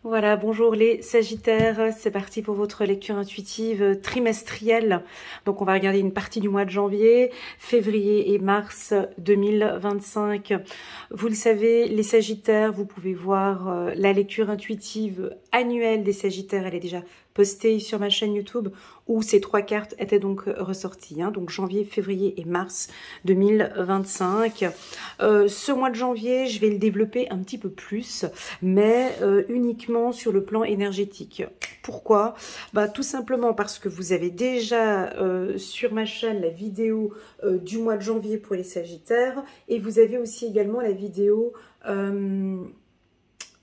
Voilà, bonjour les Sagittaires, c'est parti pour votre lecture intuitive trimestrielle. Donc on va regarder une partie du mois de janvier, février et mars 2025. Vous le savez, les Sagittaires, vous pouvez voir la lecture intuitive annuelle des Sagittaires, elle est déjà postée sur ma chaîne YouTube où ces trois cartes étaient donc ressorties, donc janvier, février et mars 2025. Ce mois de janvier, je vais le développer un petit peu plus, mais uniquement sur le plan énergétique. Pourquoi? Tout simplement parce que vous avez déjà sur ma chaîne la vidéo du mois de janvier pour les Sagittaires et vous avez aussi également la vidéo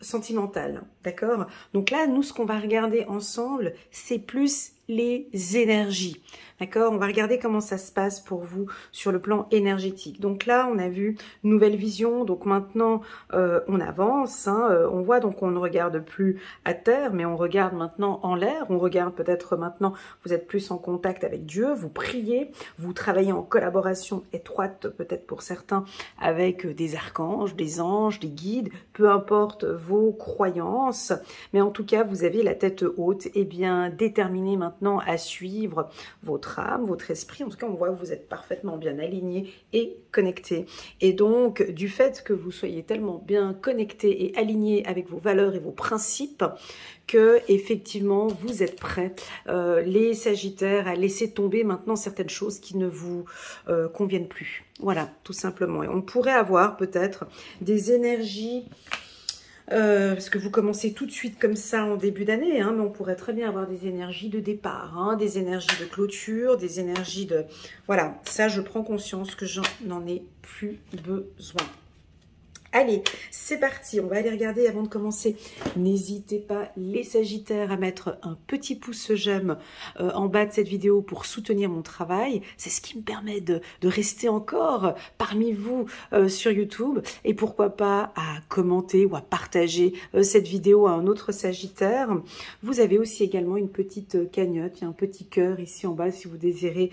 sentimentale, d'accord? Donc là, nous, ce qu'on va regarder ensemble, c'est plus les énergies, d'accord? On va regarder comment ça se passe pour vous sur le plan énergétique. Donc là, on a vu nouvelle vision, donc maintenant, on avance, on voit, donc on ne regarde plus à terre, mais on regarde maintenant en l'air, on regarde peut-être maintenant, vous êtes plus en contact avec Dieu, vous priez, vous travaillez en collaboration étroite, peut-être pour certains, avec des archanges, des anges, des guides, peu importe vos croyances, mais en tout cas, vous avez la tête haute et bien déterminée maintenant à suivre votre âme, votre esprit. En tout cas, on voit que vous êtes parfaitement bien aligné et connecté. Et donc, du fait que vous soyez tellement bien connecté et aligné avec vos valeurs et vos principes, que effectivement vous êtes prêts, les Sagittaires, à laisser tomber maintenant certaines choses qui ne vous conviennent plus. Voilà, tout simplement. Et on pourrait avoir peut-être des énergies parce que vous commencez tout de suite comme ça en début d'année, mais on pourrait très bien avoir des énergies de départ, des énergies de clôture, des énergies de... Voilà, ça je prends conscience que j'en ai plus besoin. Allez, c'est parti, on va aller regarder avant de commencer. N'hésitez pas, les Sagittaires, à mettre un petit pouce j'aime en bas de cette vidéo pour soutenir mon travail. C'est ce qui me permet de rester encore parmi vous sur YouTube. Et pourquoi pas à commenter ou à partager cette vidéo à un autre Sagittaire. Vous avez aussi également une petite cagnotte, il y a un petit cœur ici en bas si vous désirez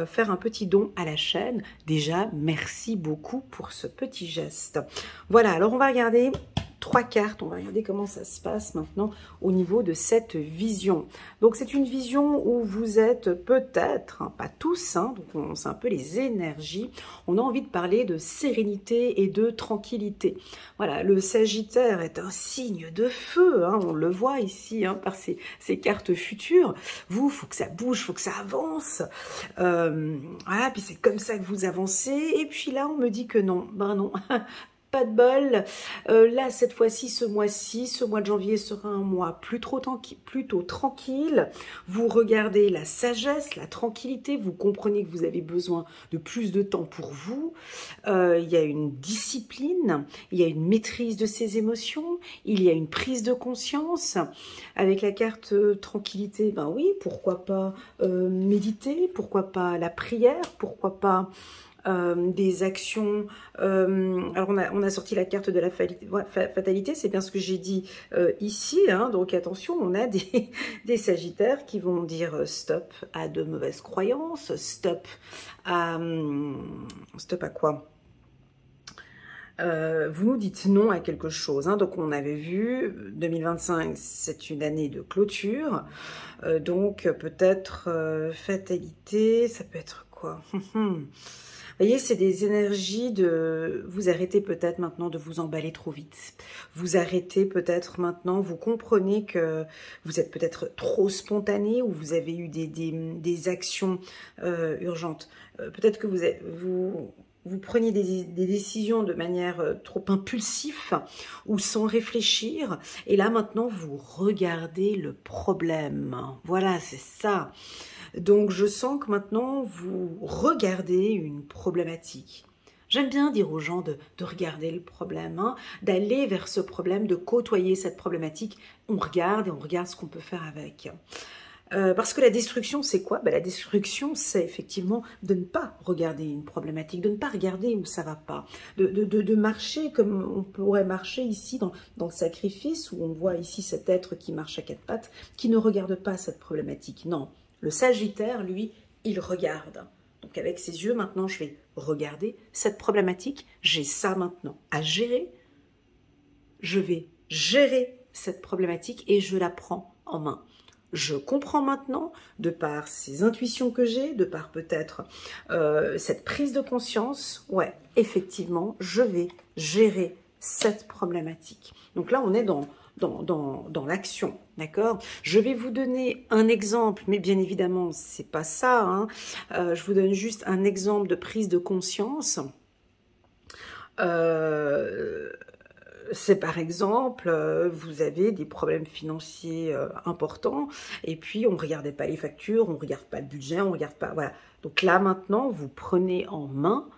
faire un petit don à la chaîne. Déjà, merci beaucoup pour ce petit geste. Voilà, alors on va regarder trois cartes, on va regarder comment ça se passe maintenant au niveau de cette vision. Donc c'est une vision où vous êtes peut-être, pas tous, donc c'est un peu les énergies, on a envie de parler de sérénité et de tranquillité. Voilà, le Sagittaire est un signe de feu, on le voit ici par ces cartes futures. Vous, faut que ça bouge, faut que ça avance. Voilà, puis c'est comme ça que vous avancez. Et puis là, on me dit que non, non. Pas de bol. Là, cette fois-ci, ce mois-ci, ce mois de janvier sera un mois plutôt tranquille. Vous regardez la sagesse, la tranquillité. Vous comprenez que vous avez besoin de plus de temps pour vous. Il y a une discipline, il y a une maîtrise de ses émotions, il y a une prise de conscience. Avec la carte tranquillité, ben oui, pourquoi pas méditer, pourquoi pas la prière, pourquoi pas... des actions, alors on a sorti la carte de la fatalité, c'est bien ce que j'ai dit ici, donc attention, on a des Sagittaires qui vont dire stop à de mauvaises croyances, stop à quoi? Vous nous dites non à quelque chose, donc on avait vu 2025 c'est une année de clôture, donc peut-être fatalité, ça peut être quoi? Vous voyez, c'est des énergies de... Vous arrêtez peut-être maintenant de vous emballer trop vite. Vous arrêtez peut-être maintenant, vous comprenez que vous êtes peut-être trop spontané ou vous avez eu des actions urgentes. Peut-être que vous preniez des décisions de manière trop impulsive ou sans réfléchir. Et là, maintenant, vous regardez le problème. Voilà, c'est ça. Donc, je sens que maintenant, vous regardez une problématique. J'aime bien dire aux gens de regarder le problème, d'aller vers ce problème, de côtoyer cette problématique. On regarde et on regarde ce qu'on peut faire avec. Parce que la destruction, c'est quoi? La destruction, c'est effectivement de ne pas regarder une problématique, de ne pas regarder où ça va pas, de marcher comme on pourrait marcher ici dans le sacrifice, où on voit ici cet être qui marche à quatre pattes, qui ne regarde pas cette problématique. Non, le Sagittaire, lui, il regarde. Donc avec ses yeux, maintenant, je vais regarder cette problématique. J'ai ça maintenant à gérer. Je vais gérer cette problématique et je la prends en main. Je comprends maintenant, de par ces intuitions que j'ai, de par peut-être cette prise de conscience, ouais, effectivement, je vais gérer cette problématique. Donc là, on est dans l'action, d'accord? Je vais vous donner un exemple, mais bien évidemment, c'est pas ça, hein. Je vous donne juste un exemple de prise de conscience. C'est par exemple, vous avez des problèmes financiers importants, et puis on ne regardait pas les factures, on ne regarde pas le budget, on ne regarde pas, voilà. Donc là maintenant, vous prenez en main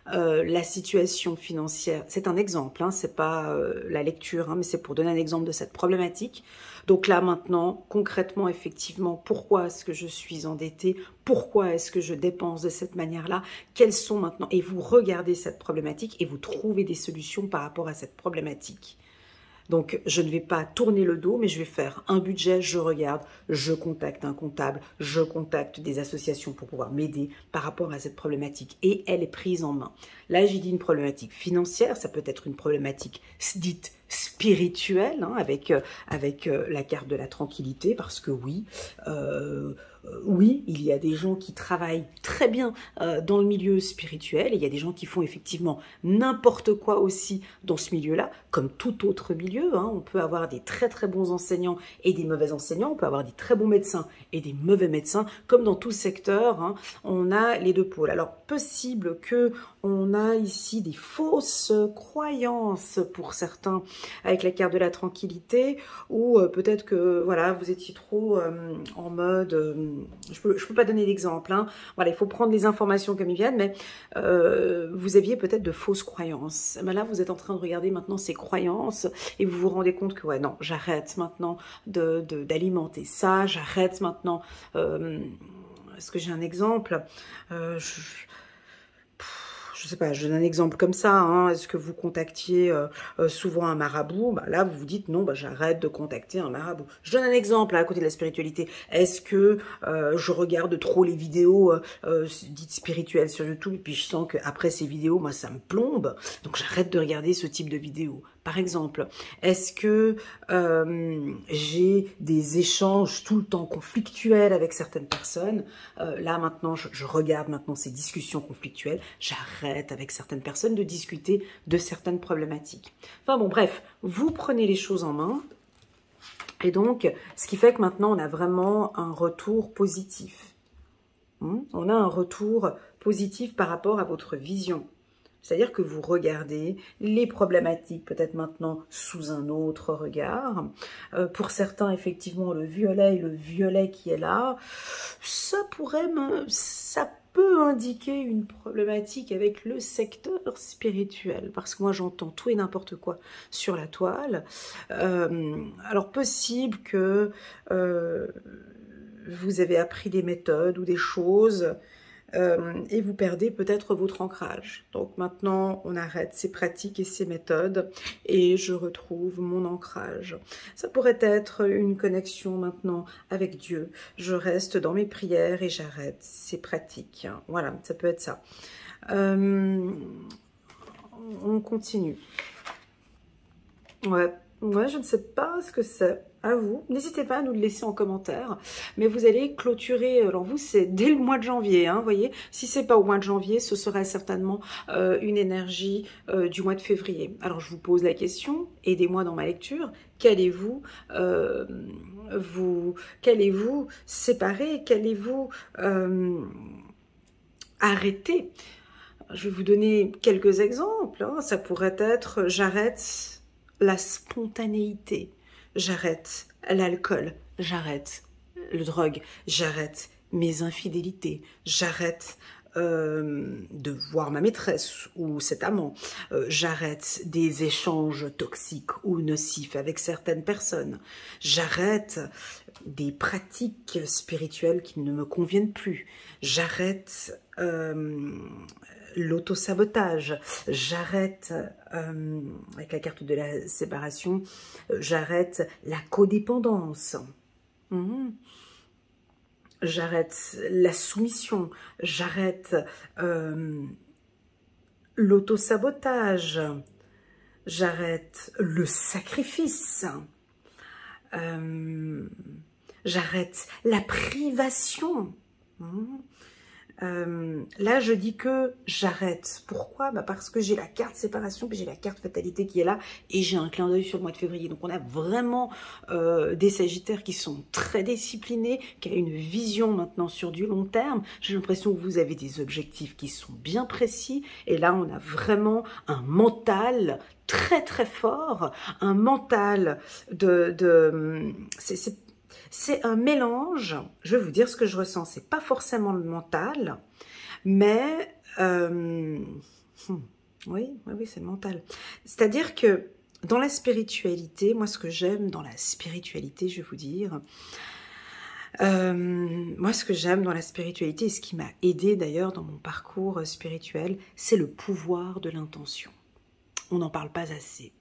la situation financière. C'est un exemple, hein, c'est pas la lecture, hein, mais c'est pour donner un exemple de cette problématique. Donc là maintenant, concrètement, effectivement, pourquoi est-ce que je suis endettée? Pourquoi est-ce que je dépense de cette manière-là? Quelles sont maintenant? Et vous regardez cette problématique et vous trouvez des solutions par rapport à cette problématique. Donc, je ne vais pas tourner le dos, mais je vais faire un budget, je regarde, je contacte un comptable, je contacte des associations pour pouvoir m'aider par rapport à cette problématique. Et elle est prise en main. Là, j'ai dit une problématique financière, ça peut être une problématique dite spirituelle, hein, avec la carte de la tranquillité, parce que oui, oui, il y a des gens qui travaillent très bien dans le milieu spirituel, et il y a des gens qui font effectivement n'importe quoi aussi dans ce milieu-là, comme tout autre milieu, hein. On peut avoir des très très bons enseignants et des mauvais enseignants, on peut avoir des très bons médecins et des mauvais médecins, comme dans tout secteur, hein, on a les deux pôles. Alors, possible que on a ici des fausses croyances pour certains avec la carte de la tranquillité, ou peut-être que voilà, vous étiez trop en mode, je peux pas donner d'exemple, hein. Voilà, il faut prendre les informations comme ils viennent, mais vous aviez peut-être de fausses croyances. Mais là, vous êtes en train de regarder maintenant ces croyances et vous vous rendez compte que ouais, non, j'arrête maintenant d'alimenter ça, j'arrête maintenant. Est-ce que j'ai un exemple? Je sais pas, je donne un exemple comme ça, hein. Est-ce que vous contactiez souvent un marabout? Bah, là, vous vous dites non, bah, j'arrête de contacter un marabout. Je donne un exemple là, à côté de la spiritualité. Est-ce que je regarde trop les vidéos dites spirituelles sur YouTube, et puis je sens qu'après ces vidéos, moi, ça me plombe, donc j'arrête de regarder ce type de vidéos. Par exemple, est-ce que j'ai des échanges tout le temps conflictuels avec certaines personnes? Là, maintenant, je regarde maintenant ces discussions conflictuelles. J'arrête avec certaines personnes de discuter de certaines problématiques. Enfin bon, bref, vous prenez les choses en main. Et donc, ce qui fait que maintenant, on a vraiment un retour positif. On a un retour positif par rapport à votre vision. C'est-à-dire que vous regardez les problématiques peut-être maintenant sous un autre regard. Pour certains, effectivement, le violet qui est là, ça peut indiquer une problématique avec le secteur spirituel. Parce que moi, j'entends tout et n'importe quoi sur la toile. Alors, possible que vous avez appris des méthodes ou des choses et vous perdez peut-être votre ancrage. Donc maintenant, on arrête ces pratiques et ces méthodes et je retrouve mon ancrage. Ça pourrait être une connexion maintenant avec Dieu. Je reste dans mes prières et j'arrête ces pratiques. Voilà, ça peut être ça. On continue. Ouais, je ne sais pas ce que c'est. À vous. N'hésitez pas à nous le laisser en commentaire. Mais vous allez clôturer, alors vous, c'est dès le mois de janvier, hein, vous voyez. Si c'est pas au mois de janvier, ce serait certainement une énergie du mois de février. Alors, je vous pose la question, aidez-moi dans ma lecture. Qu'allez-vous séparer? Qu'allez-vous arrêter? Je vais vous donner quelques exemples, hein. Ça pourrait être, j'arrête la spontanéité. J'arrête l'alcool, j'arrête le drogue, j'arrête mes infidélités, j'arrête de voir ma maîtresse ou cet amant, j'arrête des échanges toxiques ou nocifs avec certaines personnes, j'arrête des pratiques spirituelles qui ne me conviennent plus, j'arrête l'auto-sabotage, j'arrête, avec la carte de la séparation, j'arrête la codépendance, j'arrête la soumission, j'arrête l'auto-sabotage, j'arrête le sacrifice, J'arrête la privation. Là, je dis que j'arrête. Pourquoi? Parce que j'ai la carte séparation, puis j'ai la carte fatalité qui est là, et j'ai un clin d'œil sur le mois de février. Donc, on a vraiment des Sagittaires qui sont très disciplinés, qui ont une vision maintenant sur du long terme. J'ai l'impression que vous avez des objectifs qui sont bien précis, et là, on a vraiment un mental très très fort, un mental c'est un mélange, je vais vous dire ce que je ressens, c'est pas forcément le mental, mais oui, c'est le mental. C'est-à-dire que dans la spiritualité, moi ce que j'aime dans la spiritualité, je vais vous dire, moi ce que j'aime dans la spiritualité, et ce qui m'a aidé d'ailleurs dans mon parcours spirituel, c'est le pouvoir de l'intention. On n'en parle pas assez.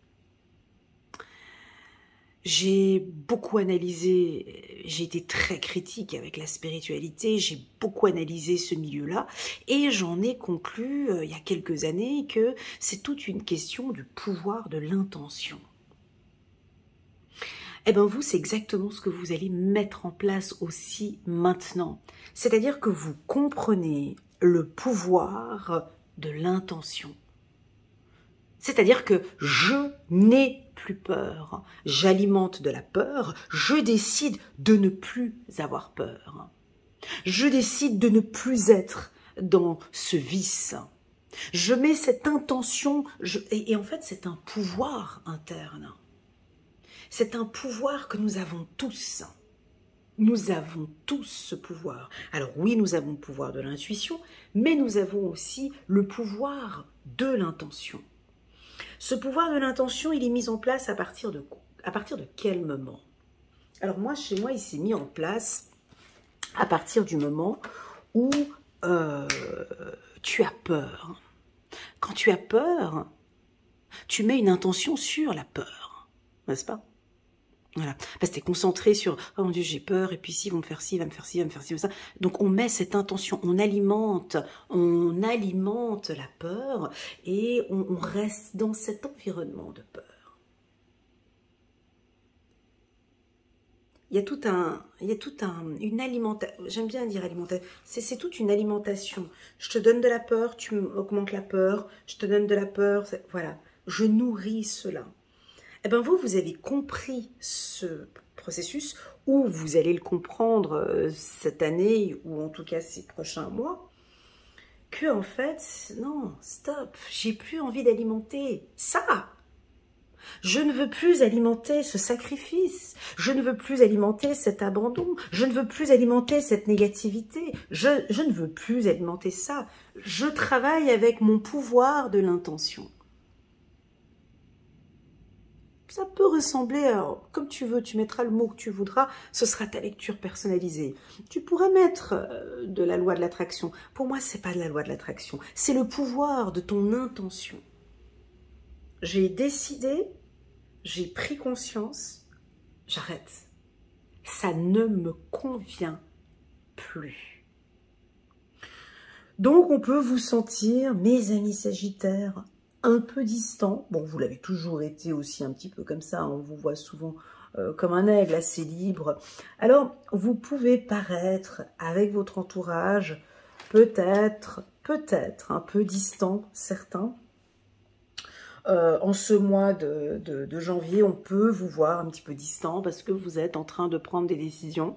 J'ai beaucoup analysé, j'ai été très critique avec la spiritualité, j'ai beaucoup analysé ce milieu-là et j'en ai conclu il y a quelques années que c'est toute une question du pouvoir de l'intention. Eh bien vous, c'est exactement ce que vous allez mettre en place aussi maintenant. C'est-à-dire que vous comprenez le pouvoir de l'intention. C'est-à-dire que je n'ai plus peur, j'alimente de la peur, je décide de ne plus avoir peur. Je décide de ne plus être dans ce vice. Je mets cette intention, et en fait c'est un pouvoir interne. C'est un pouvoir que nous avons tous. Nous avons tous ce pouvoir. Alors oui, nous avons le pouvoir de l'intuition, mais nous avons aussi le pouvoir de l'intention. Ce pouvoir de l'intention, il est mis en place à partir de quel moment? Alors moi, chez moi, il s'est mis en place à partir du moment où tu as peur. Quand tu as peur, tu mets une intention sur la peur, n'est-ce pas? Voilà, parce que tu es concentré sur « Oh mon Dieu, j'ai peur, et puis si, ils vont me faire ci, ils vont me faire ci, ils vont me faire ci, ça. » Donc on met cette intention, on alimente la peur, et on reste dans cet environnement de peur. Il y a une alimentation, j'aime bien dire alimentation, c'est toute une alimentation. Je te donne de la peur, tu augmentes la peur, je te donne de la peur, voilà, je nourris cela. Eh bien vous avez compris ce processus, ou vous allez le comprendre cette année, ou en tout cas ces prochains mois, que en fait, non, stop, j'ai plus envie d'alimenter ça. Je ne veux plus alimenter ce sacrifice, je ne veux plus alimenter cet abandon, je ne veux plus alimenter cette négativité, je ne veux plus alimenter ça. Je travaille avec mon pouvoir de l'intention. Ça peut ressembler, alors, comme tu veux, tu mettras le mot que tu voudras, ce sera ta lecture personnalisée. Tu pourrais mettre de la loi de l'attraction. Pour moi, c'est pas de la loi de l'attraction, c'est le pouvoir de ton intention. J'ai décidé, j'ai pris conscience, j'arrête. Ça ne me convient plus. Donc, on peut vous sentir, mes amis Sagittaires, un peu distant. Bon, vous l'avez toujours été aussi un petit peu comme ça, on vous voit souvent comme un aigle, assez libre. Alors, vous pouvez paraître avec votre entourage, peut-être un peu distant, certains. En ce mois de janvier, on peut vous voir un petit peu distant parce que vous êtes en train de prendre des décisions.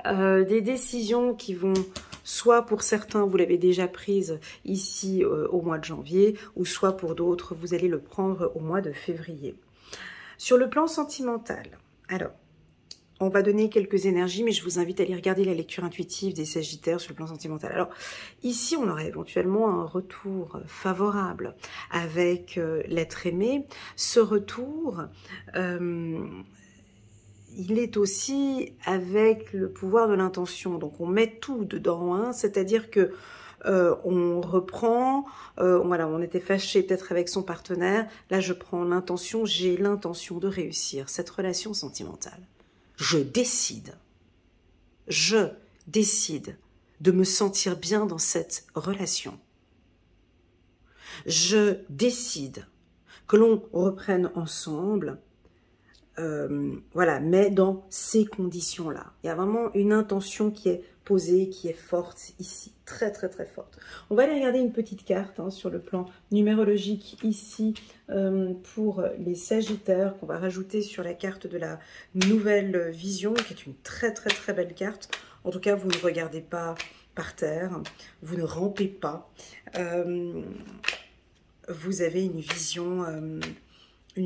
Des décisions qui vont, soit pour certains, vous l'avez déjà prise ici au mois de janvier, ou soit pour d'autres, vous allez le prendre au mois de février. Sur le plan sentimental, alors, on va donner quelques énergies, mais je vous invite à aller regarder la lecture intuitive des Sagittaires sur le plan sentimental. Alors, ici, on aurait éventuellement un retour favorable avec l'être aimé. Ce retour, il est aussi avec le pouvoir de l'intention. Donc, on met tout dedans, hein, c'est-à-dire que on reprend, voilà, on était fâché peut-être avec son partenaire. Là, je prends l'intention, j'ai l'intention de réussir cette relation sentimentale. Je décide de me sentir bien dans cette relation. Je décide que l'on reprenne ensemble Voilà, mais dans ces conditions-là. Il y a vraiment une intention qui est posée, qui est forte ici, très très très forte. On va aller regarder une petite carte hein, sur le plan numérologique ici pour les Sagittaires qu'on va rajouter sur la carte de la nouvelle vision, qui est une très très très belle carte. En tout cas, vous ne regardez pas par terre, vous ne rampez pas. Vous avez une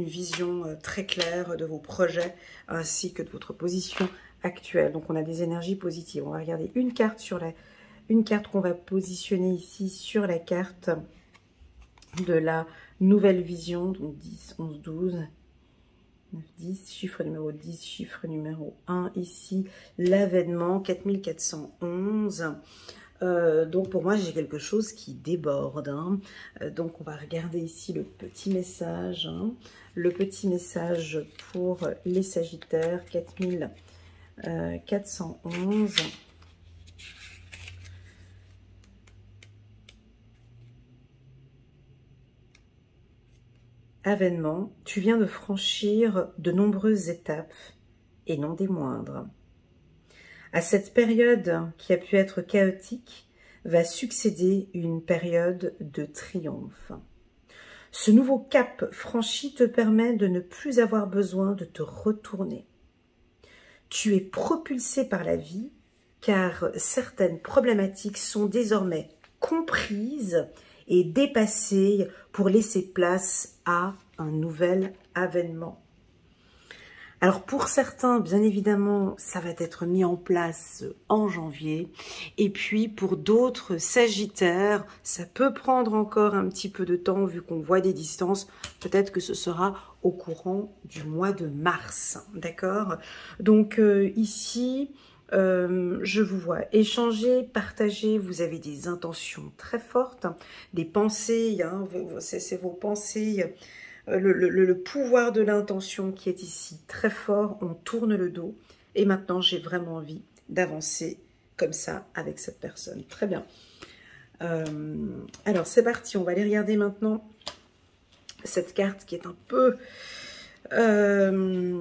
vision très claire de vos projets ainsi que de votre position actuelle. Donc on a des énergies positives. On va regarder une carte qu'on va positionner ici sur la carte de la nouvelle vision. Donc 10, 11, 12, 9, 10, chiffre numéro 10, chiffre numéro 1 ici, l'avènement 4411. Donc pour moi j'ai quelque chose qui déborde hein. Donc on va regarder ici le petit message hein. Le petit message pour les Sagittaires 4411. Avènement, tu viens de franchir de nombreuses étapes et non des moindres. À cette période qui a pu être chaotique, va succéder une période de triomphe. Ce nouveau cap franchi te permet de ne plus avoir besoin de te retourner. Tu es propulsé par la vie car certaines problématiques sont désormais comprises et dépassées pour laisser place à un nouvel avènement. Alors pour certains, bien évidemment, ça va être mis en place en janvier. Et puis pour d'autres Sagittaires, ça peut prendre encore un petit peu de temps vu qu'on voit des distances. Peut-être que ce sera au courant du mois de mars, d'accord? Donc ici, je vous vois échanger, partager, vous avez des intentions très fortes, des pensées, hein, c'est vos pensées. Le pouvoir de l'intention qui est ici très fort, on tourne le dos et maintenant j'ai vraiment envie d'avancer comme ça avec cette personne. Très bien. Alors c'est parti, on va aller regarder maintenant cette carte qui est un peu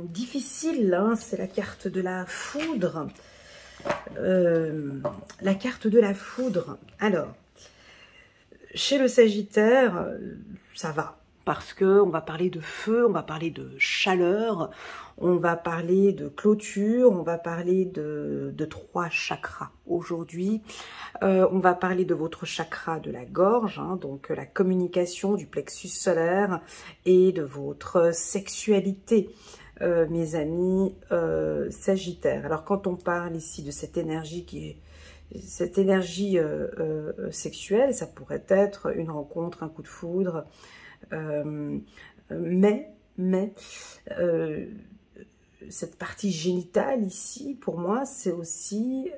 difficile, hein, c'est la carte de la foudre. La carte de la foudre. Alors, chez le Sagittaire, ça va. Parce qu'on va parler de feu, on va parler de chaleur, on va parler de clôture, on va parler de 3 chakras. Aujourd'hui, on va parler de votre chakra de la gorge, hein, donc la communication du plexus solaire et de votre sexualité, mes amis Sagittaires. Alors quand on parle ici de cette énergie qui est cette énergie sexuelle, ça pourrait être une rencontre, un coup de foudre, cette partie génitale ici, pour moi, c'est aussi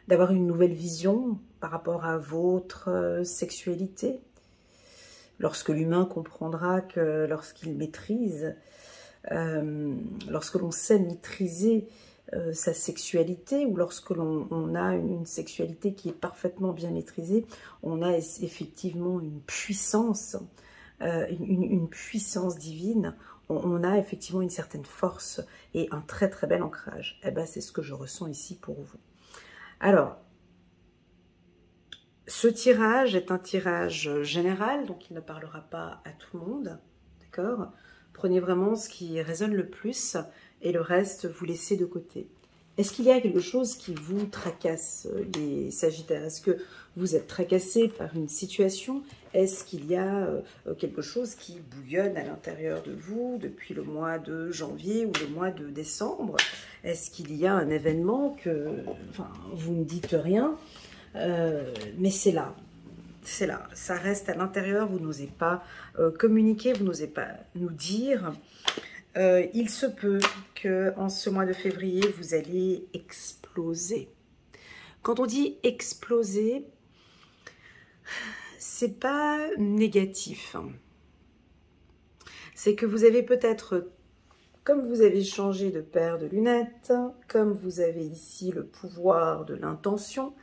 d'avoir une nouvelle vision par rapport à votre sexualité. Lorsque l'humain comprendra que lorsqu'il maîtrise, lorsque l'on sait maîtriser sa sexualité, ou lorsque l'on a une sexualité qui est parfaitement bien maîtrisée, on a effectivement une puissance, une puissance divine, on a effectivement une certaine force et un très très bel ancrage. Et ben, c'est ce que je ressens ici pour vous. Alors, ce tirage est un tirage général, donc il ne parlera pas à tout le monde, d'accord? Prenez vraiment ce qui résonne le plus et le reste, vous laissez de côté. Est-ce qu'il y a quelque chose qui vous tracasse, les Sagittaires? Est-ce que vous êtes tracassé par une situation? Est-ce qu'il y a quelque chose qui bouillonne à l'intérieur de vous depuis le mois de janvier ou le mois de décembre? Est-ce qu'il y a un événement que vous ne dites rien, mais c'est là? C'est là, ça reste à l'intérieur, vous n'osez pas communiquer, vous n'osez pas nous dire. Il se peut qu'en ce mois de février, vous allez exploser. Quand on dit exploser, c'est pas négatif. C'est que vous avez peut-être, comme vous avez changé de paire de lunettes, comme vous avez ici le pouvoir de l'intention,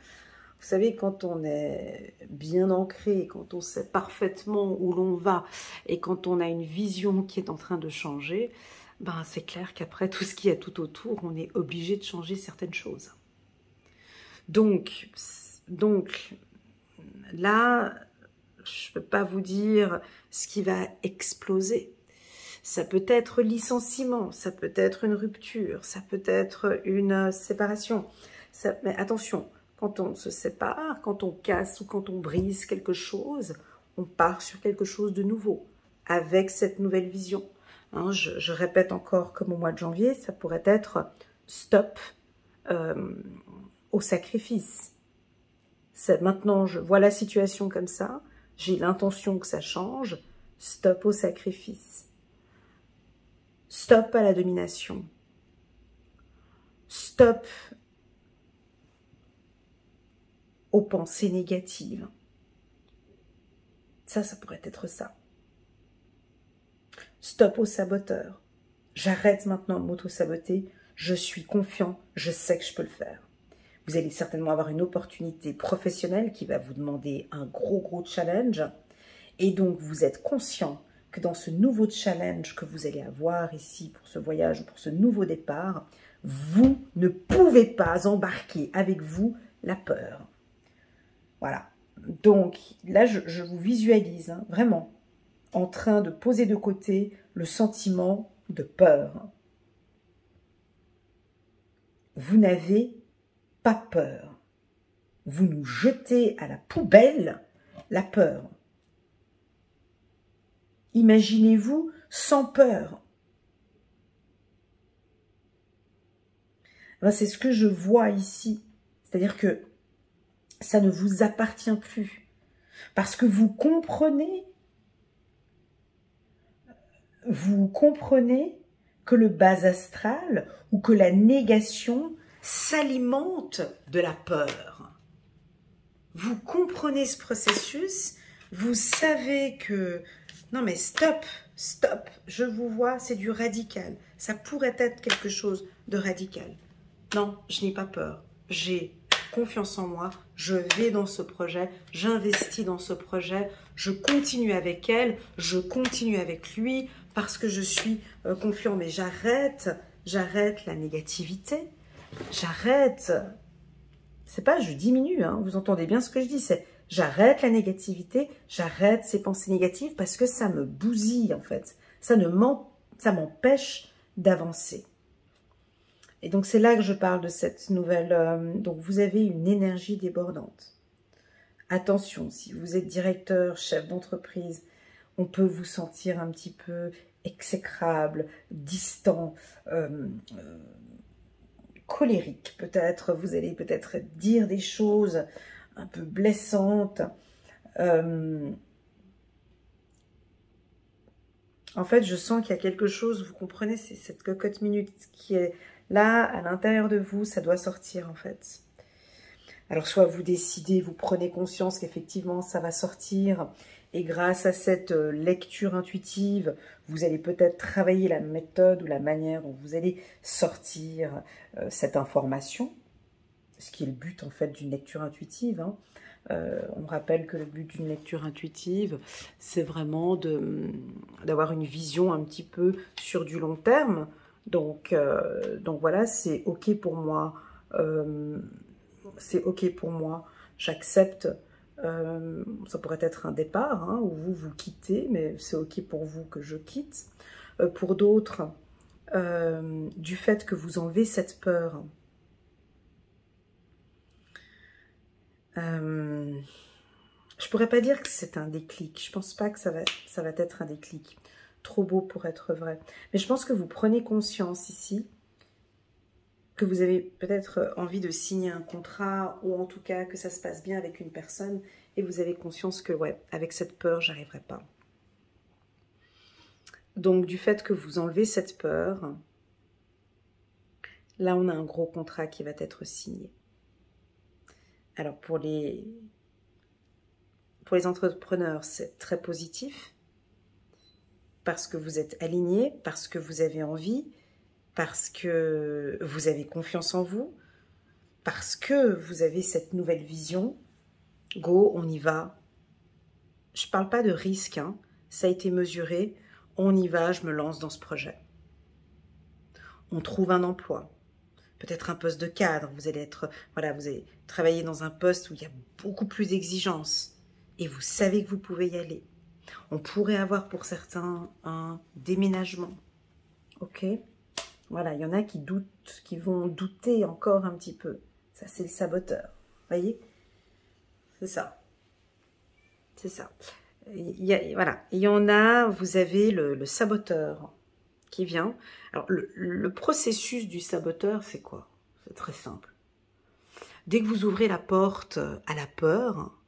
Vous savez, quand on est bien ancré, quand on sait parfaitement où l'on va et quand on a une vision qui est en train de changer, ben c'est clair qu'après tout ce qu'il y a tout autour, on est obligé de changer certaines choses. Donc là, je ne peux pas vous dire ce qui va exploser. Ça peut être licenciement, ça peut être une rupture, ça peut être une séparation. Mais attention, quand on se sépare, quand on casse ou quand on brise quelque chose, on part sur quelque chose de nouveau, avec cette nouvelle vision. Hein, je répète encore comme au mois de janvier, ça pourrait être stop au sacrifice. Maintenant, je vois la situation comme ça, j'ai l'intention que ça change, stop au sacrifice. Stop à la domination. Stop aux pensées négatives. Ça pourrait être ça. Stop aux saboteurs. J'arrête maintenant de m'auto-saboter. Je suis confiant, je sais que je peux le faire. Vous allez certainement avoir une opportunité professionnelle qui va vous demander un gros challenge. Et donc, vous êtes conscient que dans ce nouveau challenge que vous allez avoir ici pour ce voyage, pour ce nouveau départ, vous ne pouvez pas embarquer avec vous la peur. Voilà. Donc là, je vous visualise hein, vraiment en train de poser de côté le sentiment de peur. Vous n'avez pas peur. Vous nous jetez à la poubelle la peur. Imaginez-vous sans peur. C'est ce que je vois ici. C'est-à-dire que ça ne vous appartient plus. Parce que vous comprenez que le bas astral ou que la négation s'alimente de la peur. Vous comprenez ce processus, vous savez que... Non mais stop, je vous vois, c'est du radical. Ça pourrait être quelque chose de radical. Non, je n'ai pas peur. J'ai confiance en moi, je vais dans ce projet, j'investis dans ce projet, je continue avec elle, je continue avec lui parce que je suis confiant. Mais j'arrête la négativité, j'arrête. C'est pas je diminue, hein, vous entendez bien ce que je dis, c'est j'arrête la négativité, j'arrête ces pensées négatives parce que ça me bousille en fait. Ça m'empêche d'avancer. Et donc c'est là que je parle de cette nouvelle... donc vous avez une énergie débordante. Attention, si vous êtes directeur, chef d'entreprise, on peut vous sentir un petit peu exécrable, distant, colérique peut-être. Vous allez peut-être dire des choses un peu blessantes. En fait, je sens qu'il y a quelque chose, vous comprenez, c'est cette cocotte minute qui est là, à l'intérieur de vous, ça doit sortir en fait. Alors soit vous décidez, vous prenez conscience qu'effectivement ça va sortir, et grâce à cette lecture intuitive, vous allez peut-être travailler la méthode ou la manière dont vous allez sortir cette information, ce qui est le but en fait d'une lecture intuitive, hein. On rappelle que le but d'une lecture intuitive, c'est vraiment d'avoir une vision un petit peu sur du long terme. Donc voilà, c'est OK pour moi. C'est OK pour moi. J'accepte. Ça pourrait être un départ, hein, où vous quittez, mais c'est OK pour vous que je quitte. Pour d'autres, du fait que vous enlevez cette peur. Je pourrais pas dire que c'est un déclic. Je pense pas que ça va être un déclic. Trop beau pour être vrai. Mais je pense que vous prenez conscience ici que vous avez peut-être envie de signer un contrat ou en tout cas que ça se passe bien avec une personne et vous avez conscience que ouais, avec cette peur, j'arriverai pas. Donc du fait que vous enlevez cette peur, là on a un gros contrat qui va être signé. Alors pour les entrepreneurs, c'est très positif parce que vous êtes alignés, parce que vous avez envie, parce que vous avez confiance en vous. parce que vous avez cette nouvelle vision, go, on y va. Je ne parle pas de risque, hein. Ça a été mesuré, on y va, je me lance dans ce projet. On trouve un emploi, peut-être un poste de cadre, vous allez être, voilà, vous allez travailler dans un poste où il y a beaucoup plus d'exigences et vous savez que vous pouvez y aller. On pourrait avoir pour certains un déménagement, ok? Voilà, il y en a qui doutent, qui vont douter encore un petit peu. Ça, c'est le saboteur, voyez? C'est ça. C'est ça. Voilà, il y en a, vous avez le saboteur qui vient. Alors, le processus du saboteur, c'est quoi? C'est très simple. Dès que vous ouvrez la porte à la peur,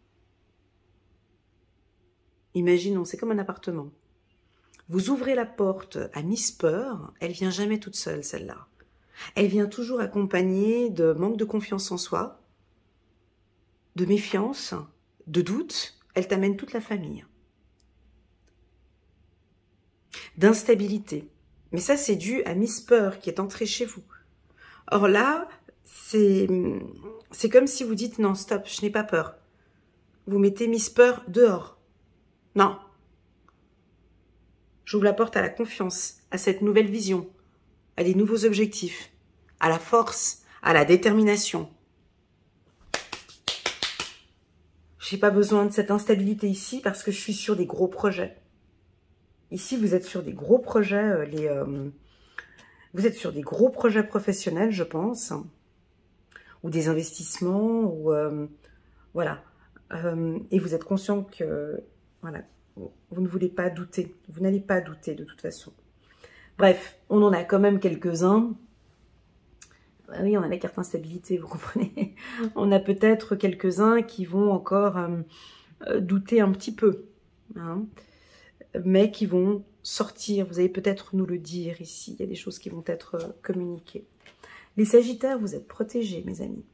imaginons, c'est comme un appartement. Vous ouvrez la porte à Miss Peur, elle vient jamais toute seule, celle-là. Elle vient toujours accompagnée de manque de confiance en soi, de méfiance, de doute. Elle t'amène toute la famille. D'instabilité. Mais ça, c'est dû à Miss Peur qui est entrée chez vous. Or là, c'est comme si vous dites non, stop, je n'ai pas peur. Vous mettez Miss Peur dehors. Non. J'ouvre la porte à la confiance, à cette nouvelle vision, à des nouveaux objectifs, à la force, à la détermination. Je n'ai pas besoin de cette instabilité ici parce que je suis sur des gros projets. Ici, vous êtes sur des gros projets, vous êtes sur des gros projets professionnels, je pense, ou des investissements, ou voilà. Et vous êtes conscient que, voilà, vous ne voulez pas douter. Vous n'allez pas douter de toute façon. Bref, on en a quand même quelques-uns. Oui, on a la carte instabilité, vous comprenez. On a peut-être quelques-uns qui vont encore douter un petit peu, hein, mais qui vont sortir. Vous allez peut-être nous le dire ici. Il y a des choses qui vont être communiquées. Les Sagittaires, vous êtes protégés, mes amis.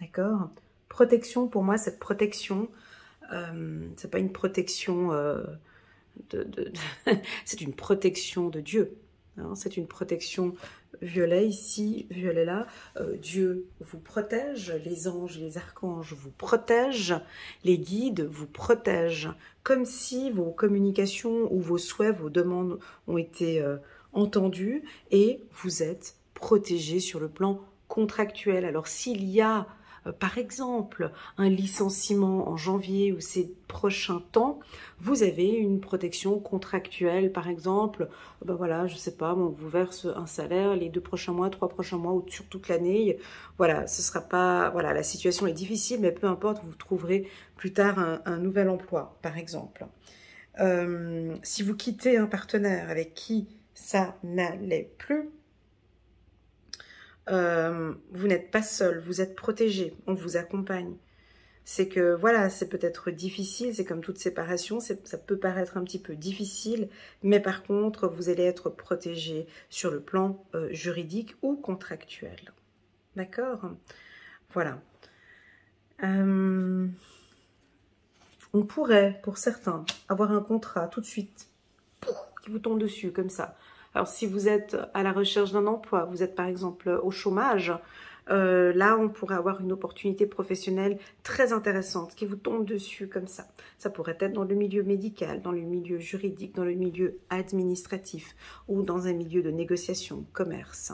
D'accord? Protection, pour moi, cette protection, c'est pas une protection c'est une protection de Dieu. Hein, c'est une protection violet ici, violet là. Dieu vous protège, les anges, les archanges vous protègent, les guides vous protègent. Comme si vos communications ou vos souhaits, vos demandes ont été entendues et vous êtes protégés sur le plan contractuel. Alors s'il y a par exemple, un licenciement en janvier ou ces prochains temps, vous avez une protection contractuelle, par exemple, ben voilà, je sais pas, on vous verse un salaire les 2 prochains mois, 3 prochains mois ou sur toute l'année. Voilà, ce sera pas, voilà, la situation est difficile, mais peu importe, vous trouverez plus tard un nouvel emploi, par exemple. Si vous quittez un partenaire avec qui ça n'allait plus, vous n'êtes pas seul, vous êtes protégé, on vous accompagne. C'est que, voilà, c'est peut-être difficile, c'est comme toute séparation, ça peut paraître un petit peu difficile, mais par contre, vous allez être protégé sur le plan juridique ou contractuel. D'accord? Voilà. On pourrait, pour certains, avoir un contrat tout de suite qui vous tombe dessus, comme ça. Alors, si vous êtes à la recherche d'un emploi, vous êtes par exemple au chômage, là, on pourrait avoir une opportunité professionnelle très intéressante qui vous tombe dessus comme ça. Ça pourrait être dans le milieu médical, dans le milieu juridique, dans le milieu administratif ou dans un milieu de négociation, commerce.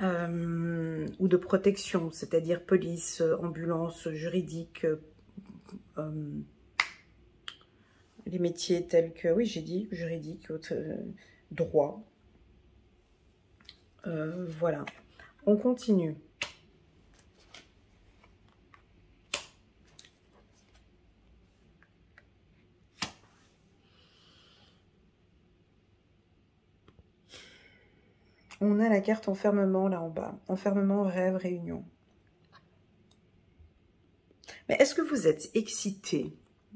Ou de protection, c'est-à-dire police, ambulance, juridique, les métiers tels que, oui, j'ai dit, juridique, droit. Voilà. On continue. On a la carte enfermement là en bas. Enfermement, rêve, réunion. Mais est-ce que vous êtes excités,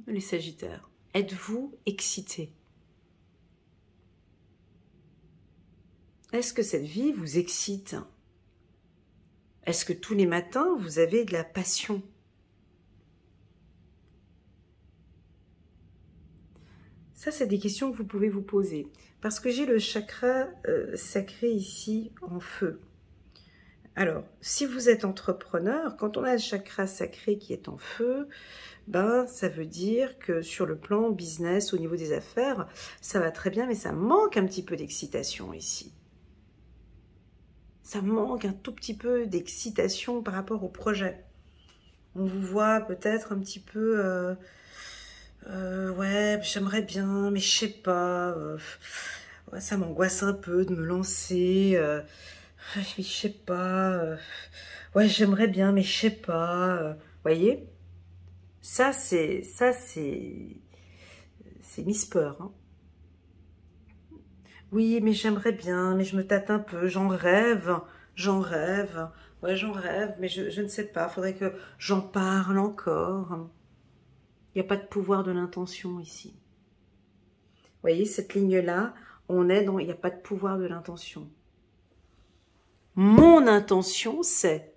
les Sagittaires? Êtes-vous excités? Est-ce que cette vie vous excite? Est-ce que tous les matins, vous avez de la passion? Ça, c'est des questions que vous pouvez vous poser. Parce que j'ai le chakra sacré ici en feu. Alors, si vous êtes entrepreneur, quand on a le chakra sacré qui est en feu, ben, ça veut dire que sur le plan business, au niveau des affaires, ça va très bien, mais ça manque un petit peu d'excitation ici. Ça manque un tout petit peu d'excitation par rapport au projet. On vous voit peut-être un petit peu... ouais, j'aimerais bien, mais je sais pas. Ouais, ça m'angoisse un peu de me lancer. Je sais pas. Ouais, j'aimerais bien, mais je sais pas. Voyez, c'est Miss Peur. Hein. Oui, mais j'aimerais bien, mais je me tâte un peu. J'en rêve, j'en rêve. Ouais, j'en rêve, mais je ne sais pas. Faudrait que j'en parle encore. Il n'y a pas de pouvoir de l'intention ici. Vous voyez, cette ligne-là, on est dans... Il n'y a pas de pouvoir de l'intention. Mon intention, c'est...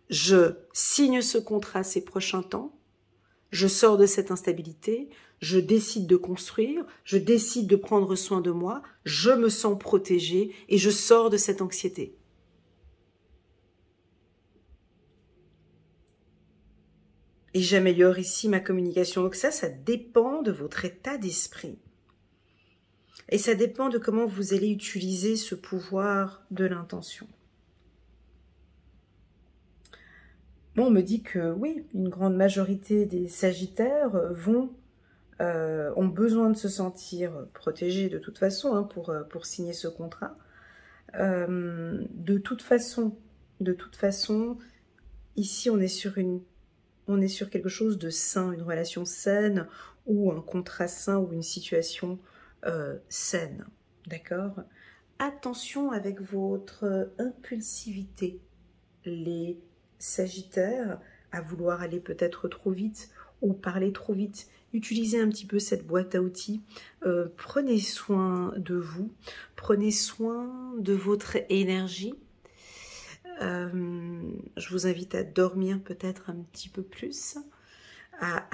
Je signe ce contrat ces prochains temps. Je sors de cette instabilité. Je décide de construire. Je décide de prendre soin de moi. Je me sens protégée et je sors de cette anxiété. Et j'améliore ici ma communication. Donc ça dépend de votre état d'esprit. Et ça dépend de comment vous allez utiliser ce pouvoir de l'intention. Bon, on me dit que oui, une grande majorité des Sagittaires ont besoin de se sentir protégés de toute façon hein, pour signer ce contrat. De toute façon, ici on est sur quelque chose de sain, une relation saine ou un contrat sain ou une situation saine, d'accord? Attention avec votre impulsivité, les Sagittaires, à vouloir aller peut-être trop vite ou parler trop vite. Utilisez un petit peu cette boîte à outils, prenez soin de vous, prenez soin de votre énergie. Je vous invite à dormir peut-être un petit peu plus, à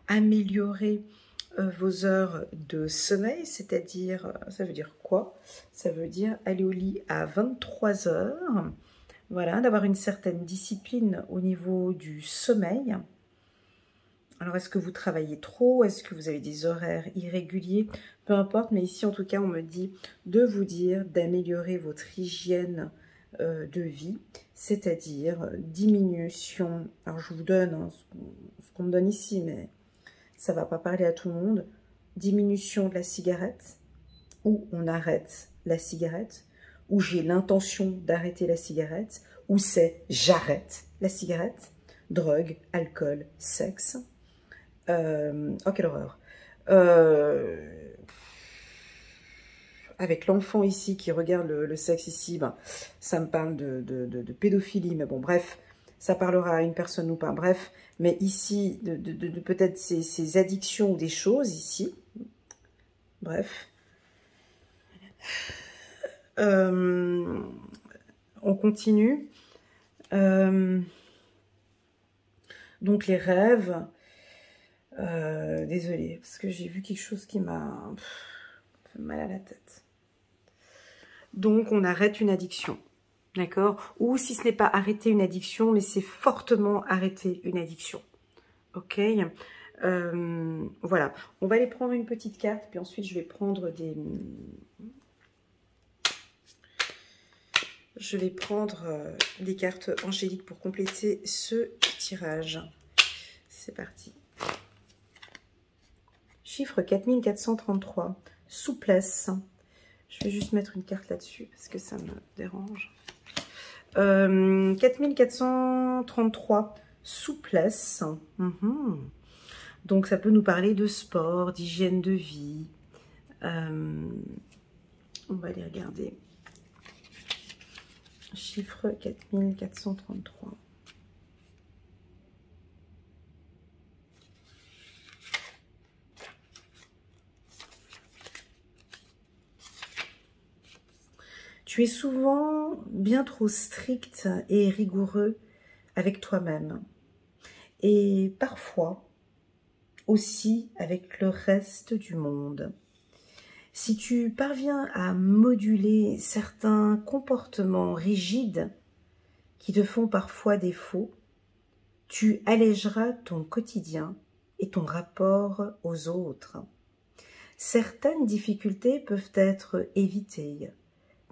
améliorer vos heures de sommeil, c'est-à-dire, ça veut dire quoi? Ça veut dire aller au lit à 23 heures, voilà, d'avoir une certaine discipline au niveau du sommeil. Alors, est-ce que vous travaillez trop? Est-ce que vous avez des horaires irréguliers? Peu importe, mais ici, en tout cas, on me dit de vous dire d'améliorer votre hygiène de vie, c'est-à-dire diminution. Alors, je vous donne hein, ce qu'on me donne ici, mais ça ne va pas parler à tout le monde. Diminution de la cigarette, ou on arrête la cigarette, ou j'ai l'intention d'arrêter la cigarette, ou c'est j'arrête la cigarette, drogue, alcool, sexe. Oh, quelle horreur. Avec l'enfant ici qui regarde le sexe ici, ben, ça me parle de pédophilie, mais bon, bref, ça parlera à une personne ou pas, bref, mais ici, de peut-être ces addictions ou des choses ici, bref. On continue. Donc les rêves, désolée, parce que j'ai vu quelque chose qui m'a fait mal à la tête. Donc on arrête une addiction, d'accord? Ou si ce n'est pas arrêter une addiction, mais c'est fortement arrêter une addiction, ok? Voilà, on va aller prendre une petite carte, puis ensuite je vais prendre des... Je vais prendre des cartes angéliques pour compléter ce tirage. C'est parti. Chiffre 4433. Souplesse. Je vais juste mettre une carte là-dessus parce que ça me dérange. 4433. Souplesse. Donc ça peut nous parler de sport, d'hygiène de vie. On va aller regarder. Chiffre 4433. Tu es souvent bien trop strict et rigoureux avec toi-même. Et parfois aussi avec le reste du monde. Si tu parviens à moduler certains comportements rigides, qui te font parfois défaut, tu allégeras ton quotidien et ton rapport aux autres. Certaines difficultés peuvent être évitées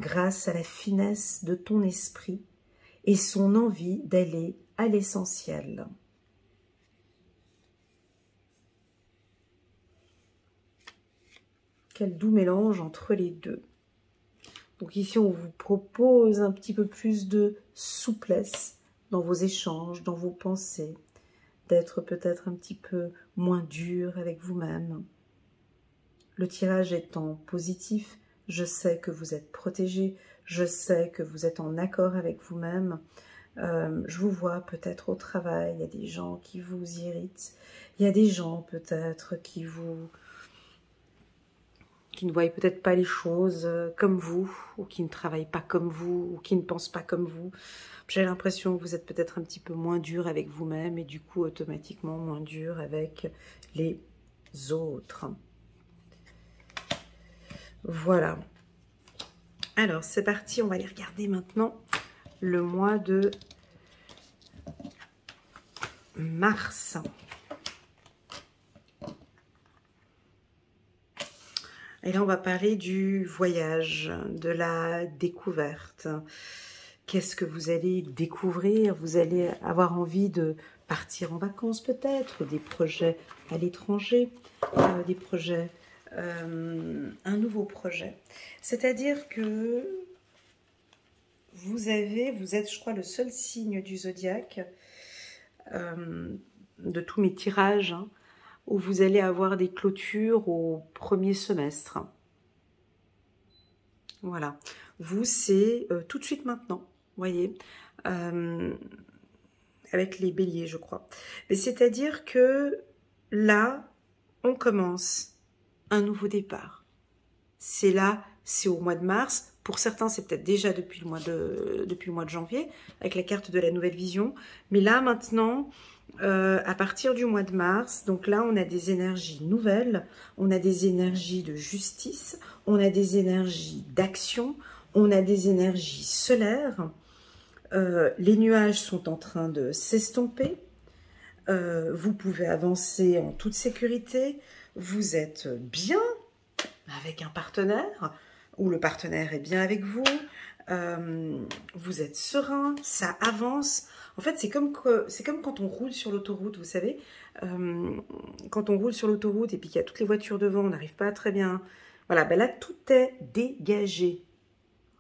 grâce à la finesse de ton esprit et son envie d'aller à l'essentiel. Quel doux mélange entre les deux. Donc ici, on vous propose un petit peu plus de souplesse dans vos échanges, dans vos pensées, d'être peut-être un petit peu moins dur avec vous-même. Le tirage étant positif, je sais que vous êtes protégé, je sais que vous êtes en accord avec vous-même. Je vous vois peut-être au travail, il y a des gens qui vous irritent, il y a des gens peut-être qui ne voient peut-être pas les choses comme vous, ou qui ne travaillent pas comme vous, ou qui ne pensent pas comme vous. J'ai l'impression que vous êtes peut-être un petit peu moins dur avec vous-même et du coup automatiquement moins dur avec les autres. Voilà. Alors c'est parti, on va aller regarder maintenant le mois de mars. Et là on va parler du voyage, de la découverte. Qu'est-ce que vous allez découvrir? Vous allez avoir envie de partir en vacances peut-être, des projets à l'étranger, des projets, un nouveau projet. C'est-à-dire que vous êtes, je crois, le seul signe du zodiaque, de tous mes tirages, hein, où vous allez avoir des clôtures au premier semestre. Voilà. Vous, c'est tout de suite maintenant, vous voyez, avec les béliers, je crois. Mais c'est-à-dire que là, on commence un nouveau départ. C'est là, c'est au mois de mars. Pour certains, c'est peut-être déjà depuis le mois de janvier, avec la carte de la nouvelle vision. Mais là, maintenant, à partir du mois de mars, donc là, on a des énergies nouvelles, on a des énergies de justice, on a des énergies d'action, on a des énergies solaires. Les nuages sont en train de s'estomper. Vous pouvez avancer en toute sécurité. Vous êtes bien avec un partenaire, ou le partenaire est bien avec vous, vous êtes serein, ça avance. En fait, c'est comme quand on roule sur l'autoroute, vous savez, quand on roule sur l'autoroute et puis qu'il y a toutes les voitures devant, on n'arrive pas très bien. Voilà, ben là, tout est dégagé.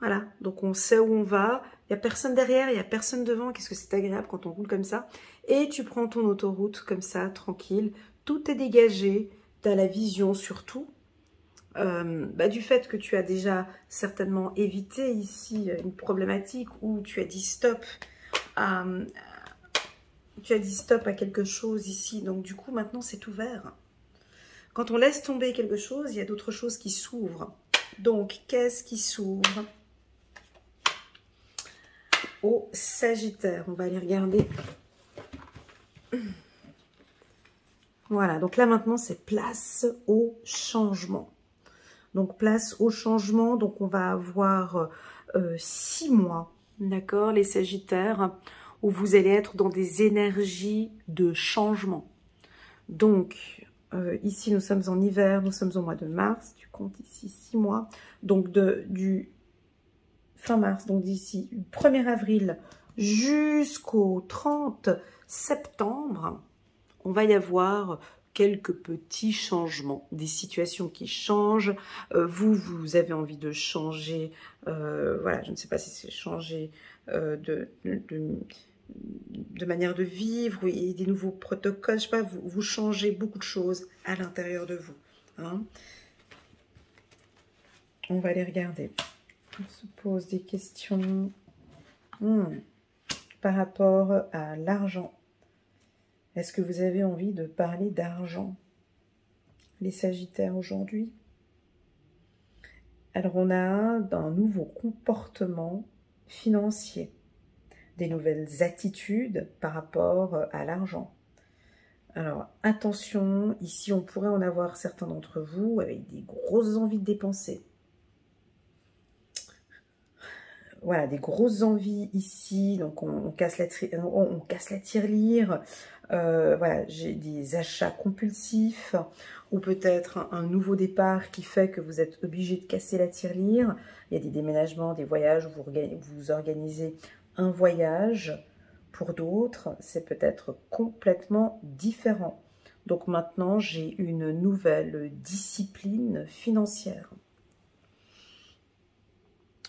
Voilà, donc on sait où on va, il n'y a personne derrière, il n'y a personne devant. Qu'est-ce que c'est agréable quand on roule comme ça. Et tu prends ton autoroute comme ça, tranquille, tout est dégagé, tu as la vision sur tout. Du fait que tu as déjà certainement évité ici une problématique où tu as dit stop à quelque chose ici, donc du coup maintenant c'est ouvert. Quand on laisse tomber quelque chose, il y a d'autres choses qui s'ouvrent. Donc qu'est-ce qui s'ouvre au Sagittaire? On va aller regarder. Voilà, donc là maintenant c'est place au changement. Donc, place au changement. Donc, on va avoir 6 mois, d'accord, les Sagittaires, où vous allez être dans des énergies de changement. Donc, ici, nous sommes en hiver, nous sommes au mois de mars. Tu comptes ici 6 mois. Donc, du fin mars, donc d'ici 1er avril jusqu'au 30 septembre, on va y avoir quelques petits changements, des situations qui changent. Vous avez envie de changer, voilà, je ne sais pas si c'est changer de manière de vivre, et des nouveaux protocoles, je sais pas, vous changez beaucoup de choses à l'intérieur de vous. Hein. On va les regarder. On se pose des questions par rapport à l'argent. Est-ce que vous avez envie de parler d'argent, les Sagittaires, aujourd'hui? Alors, on a un nouveau comportement financier, des nouvelles attitudes par rapport à l'argent. Alors, attention, ici, on pourrait en avoir certains d'entre vous avec des grosses envies de dépenser. voilà, des grosses envies ici, donc on casse la tirelire. Voilà, j'ai des achats compulsifs ou peut-être un nouveau départ qui fait que vous êtes obligé de casser la tirelire. Il y a des déménagements, des voyages, vous organisez un voyage. Pour d'autres, c'est peut-être complètement différent. Donc maintenant, j'ai une nouvelle discipline financière.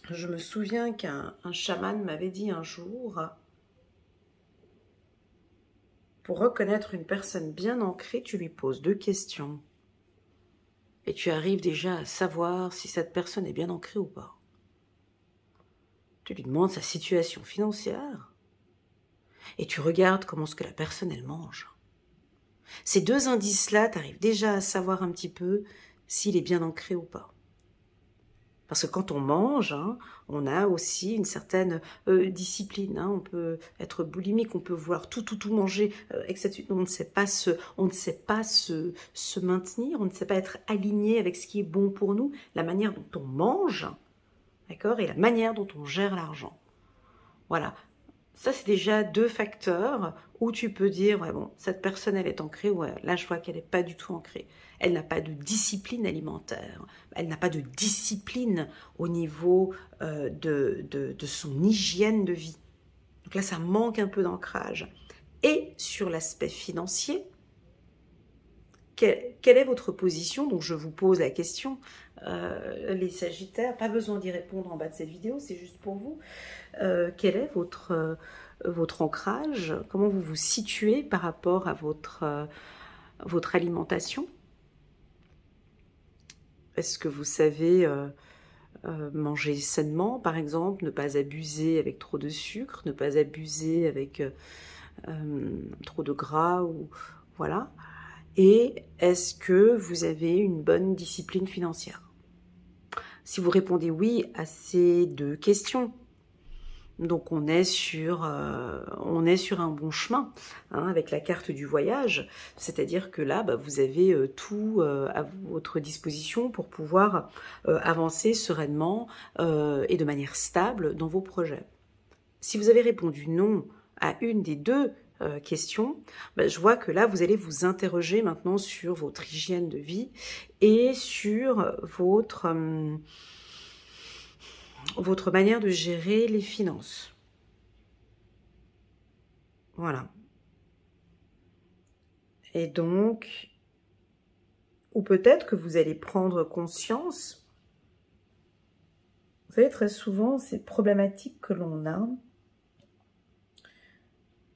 Je me souviens qu'un chaman m'avait dit un jour, pour reconnaître une personne bien ancrée, tu lui poses 2 questions. Et tu arrives déjà à savoir si cette personne est bien ancrée ou pas. Tu lui demandes sa situation financière et tu regardes comment est-ce que la personne elle mange. Ces 2 indices-là, tu arrives déjà à savoir un petit peu s'il est bien ancré ou pas. Parce que quand on mange, hein, on a aussi une certaine discipline. Hein, on peut être boulimique, on peut vouloir tout manger, etc. On ne sait pas se maintenir, on ne sait pas être aligné avec ce qui est bon pour nous, la manière dont on mange, d'accord, et la manière dont on gère l'argent. Voilà. Ça, c'est déjà 2 facteurs où tu peux dire, ouais, bon, cette personne, elle est ancrée, ouais, là, je vois qu'elle n'est pas du tout ancrée. Elle n'a pas de discipline alimentaire. Elle n'a pas de discipline au niveau de son hygiène de vie. Donc là, ça manque un peu d'ancrage. Et sur l'aspect financier, quelle est votre position? Donc, je vous pose la question, les Sagittaires, pas besoin d'y répondre en bas de cette vidéo, c'est juste pour vous. Quel est votre ancrage? Comment vous vous situez par rapport à votre alimentation? Est-ce que vous savez manger sainement, par exemple, ne pas abuser avec trop de sucre, ne pas abuser avec trop de gras, ou voilà. Et est-ce que vous avez une bonne discipline financière? Si vous répondez oui à ces 2 questions, donc on est sur un bon chemin, hein, avec la carte du voyage, c'est-à-dire que là, bah, vous avez tout à votre disposition pour pouvoir avancer sereinement et de manière stable dans vos projets. Si vous avez répondu non à une des 2 questions, bah, je vois que là, vous allez vous interroger maintenant sur votre hygiène de vie et sur votre manière de gérer les finances. Voilà. Et donc, ou peut-être que vous allez prendre conscience, vous savez, très souvent, ces problématiques que l'on a,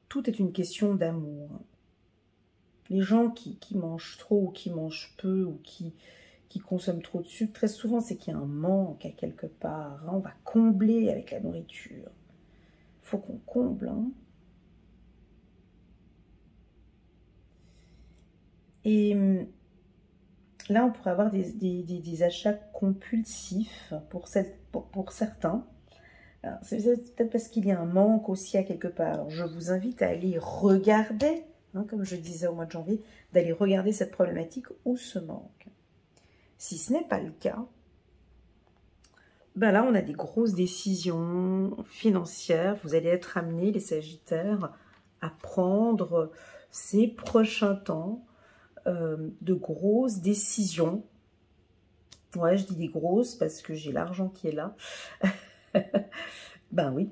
tout est une question d'amour. Les gens qui mangent trop ou qui mangent peu ou qui consomment trop de sucre, très souvent, c'est qu'il y a un manque à quelque part. Hein. On va combler avec la nourriture. Il faut qu'on comble. Hein. Et là, on pourrait avoir des achats compulsifs pour certains. C'est peut-être parce qu'il y a un manque aussi à quelque part. Alors, je vous invite à aller regarder, hein, comme je disais au mois de janvier, d'aller regarder cette problématique ou ce manque. Si ce n'est pas le cas, ben là, on a des grosses décisions financières. Vous allez être amenés, les Sagittaires, à prendre ces prochains temps de grosses décisions. Ouais, je dis des grosses parce que j'ai l'argent qui est là. Ben oui.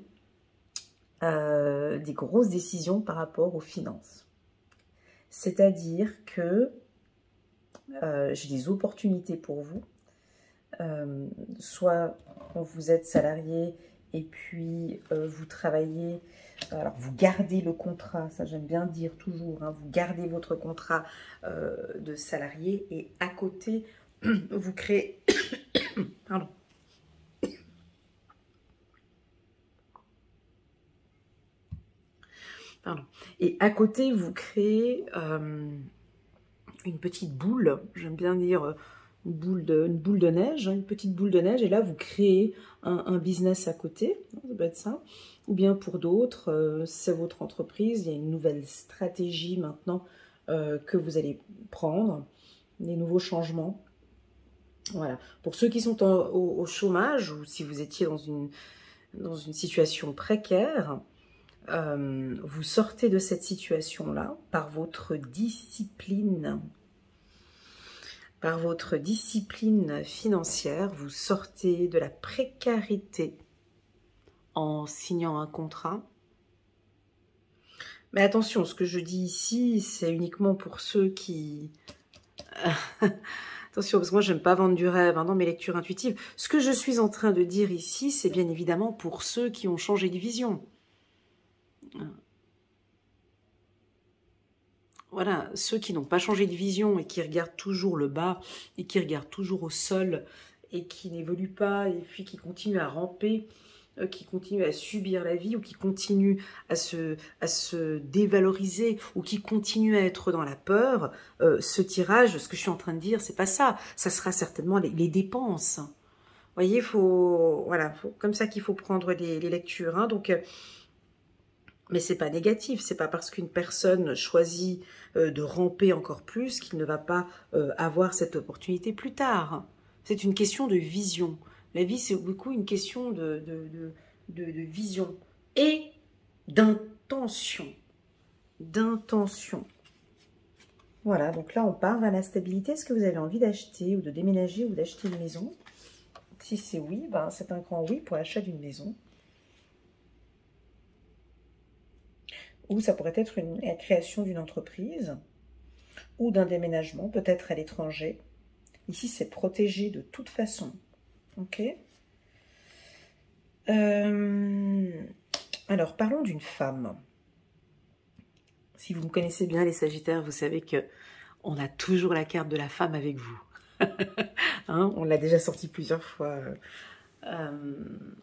Des grosses décisions par rapport aux finances. C'est-à-dire que j'ai des opportunités pour vous. Soit quand vous êtes salarié et puis vous travaillez, alors vous gardez le contrat, ça j'aime bien dire toujours, hein, vous gardez votre contrat de salarié et à côté vous créez, pardon, et à côté vous créez une petite boule, j'aime bien dire une boule de neige, une petite boule de neige, et là vous créez un business à côté, ça peut être ça, ou bien pour d'autres, c'est votre entreprise, il y a une nouvelle stratégie maintenant que vous allez prendre, des nouveaux changements. Voilà. Pour ceux qui sont au chômage, ou si vous étiez dans une dans une situation précaire. Vous sortez de cette situation-là par votre discipline. Par votre discipline financière, vous sortez de la précarité en signant un contrat. Mais attention, ce que je dis ici, c'est uniquement pour ceux qui... Attention, parce que moi, j'aime pas vendre du rêve dans mes lectures intuitives. Ce que je suis en train de dire ici, c'est bien évidemment pour ceux qui ont changé de vision. Voilà, ceux qui n'ont pas changé de vision et qui regardent toujours le bas et qui regardent toujours au sol et qui n'évoluent pas et puis qui continuent à ramper, qui continuent à subir la vie ou qui continuent à se dévaloriser ou qui continuent à être dans la peur, ce tirage, ce que je suis en train de dire, c'est pas ça. Ça sera certainement les dépenses. Vous voyez, voilà, comme ça qu'il faut prendre les lectures. Hein, donc... mais c'est pas négatif, c'est pas parce qu'une personne choisit de ramper encore plus qu'il ne va pas avoir cette opportunité plus tard. C'est une question de vision. La vie, c'est beaucoup une question de vision et d'intention. D'intention. Voilà, donc là, on part vers la stabilité. Est-ce que vous avez envie d'acheter ou de déménager ou d'acheter une maison? Si c'est oui, ben, c'est un grand oui pour l'achat d'une maison. Ou ça pourrait être la création d'une entreprise ou d'un déménagement, peut-être à l'étranger. Ici, c'est protégé de toute façon. Ok. Alors, parlons d'une femme. Si vous me connaissez bien, les Sagittaires, vous savez que on a toujours la carte de la femme avec vous. Hein, on l'a déjà sorti plusieurs fois.